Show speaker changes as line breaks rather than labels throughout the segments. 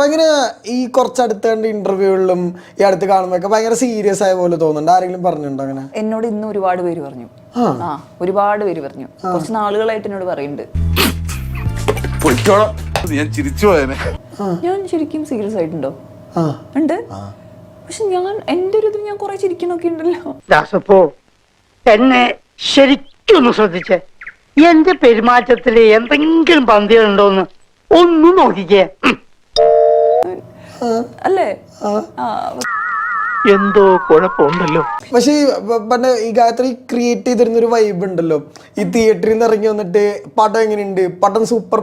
ഭയങ്കര ഈ കുറച്ചടുത്ത ഇന്റർവ്യൂകളിലും ഈ അടുത്ത് കാണുമ്പോഴൊക്കെ ഭയങ്കര സീരിയസ് ആയ പോലെ തോന്നുന്നുണ്ട്. ആരെങ്കിലും പറഞ്ഞിട്ടുണ്ടോ അങ്ങനെ?
എന്നോട് ഇന്ന് ഒരുപാട് പേര് പറഞ്ഞു. ഒരുപാട് പേര് പറഞ്ഞു. കുറച്ച് നാളുകളായിട്ട് എന്നോട് പറയുന്നുണ്ട്. ഞാൻ ശരിക്കും സീരിയസ് ആയിട്ടുണ്ടോ? ഉണ്ട്. പക്ഷെ ഞാൻ എന്റെ ഒരു ഇതിൽ ഞാൻ കുറെ ചിരിക്കണൊക്കെ ഉണ്ടല്ലോ.
എന്നെ ശരിക്കൊന്ന് ശ്രദ്ധിച്ചേ. എന്റെ പെരുമാറ്റത്തില് എന്തെങ്കിലും പന്തികളുണ്ടോന്ന് ഒന്നും നോക്കിക്കേ.
അല്ലേ?
എന്തോ കുഴപ്പമുണ്ടല്ലോ.
പക്ഷെ ഈ ഗായത്രി ക്രിയേറ്റ് ചെയ്തിരുന്നൊരു വൈബ് ഉണ്ടല്ലോ. ഈ തിയേറ്ററിൽ നിന്ന് ഇറങ്ങി വന്നിട്ട് പടം എങ്ങനെയുണ്ട്, പടം സൂപ്പർ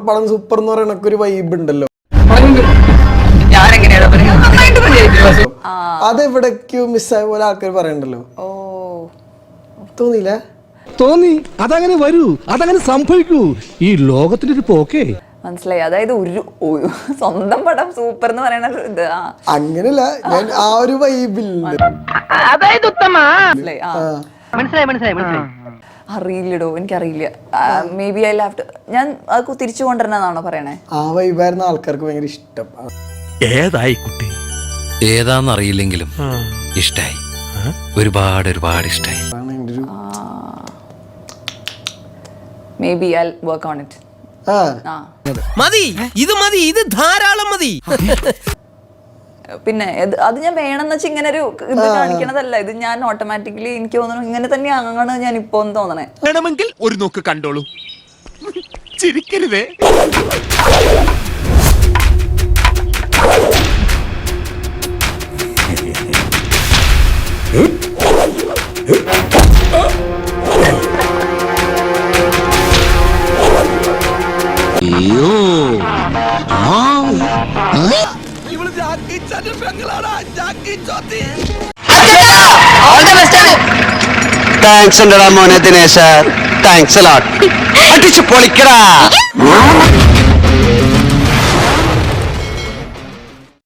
എന്ന് പറയുന്നൊക്കെ ഒരു വൈബ് ഉണ്ടല്ലോ. അതെവിടേക്കോ മിസ്സായ പോലെ ആൾക്കാർ പറയണ്ടല്ലോ. തോന്നിയില്ല?
തോന്നി. അതങ്ങനെ വരൂ, അതങ്ങനെ സംഭവിക്കൂ. ഈ ലോകത്തിന്റെ ഒരു പോക്കേ.
മനസ്സിലായി. അതായത് ഒരു സ്വന്തം പടം സൂപ്പർ എന്ന് പറയുന്നത്
അങ്ങനെയല്ല, ഞാൻ ആ ഒരു വൈബിൽ
അറിയില്ലടോ, എനിക്കറിയില്ല. Maybe I have to. ഞാൻ അത് തിരിച്ചു കൊണ്ടുവരണമെന്നാണോ പറയണേ?
ആ വൈബായിരുന്ന ആൾക്കാർക്ക് ഭയങ്കര ഇഷ്ടം.
ഏതായി കുട്ടി?
ഏതാന്നറിയില്ലെങ്കിലും ഇഷ്ടായി. ഒരുപാട് ഇഷ്ടായി.
May be I work on it.
മതി, ഇത് ധാരാളം മതി.
പിന്നെ അത് ഞാൻ വേണമെന്ന് വെച്ചാൽ ഇങ്ങനെ ഒരു ഇത് കാണിക്കണതല്ല. ഇത് ഞാൻ ഓട്ടോമാറ്റിക്കലി എനിക്ക് തോന്നുന്നു ഇങ്ങനെ തന്നെയാണ് ഞാൻ ഇപ്പൊ തോന്നണേ.
വേണമെങ്കിൽ ഒരു നോക്ക് കണ്ടോളൂ, ചിരിക്കരുതേ.
താങ്ക്സ് ഉണ്ടടാ മോനെ ദിനേശ, താങ്ക്സ് അടിച്ചു പൊളിക്കടാ.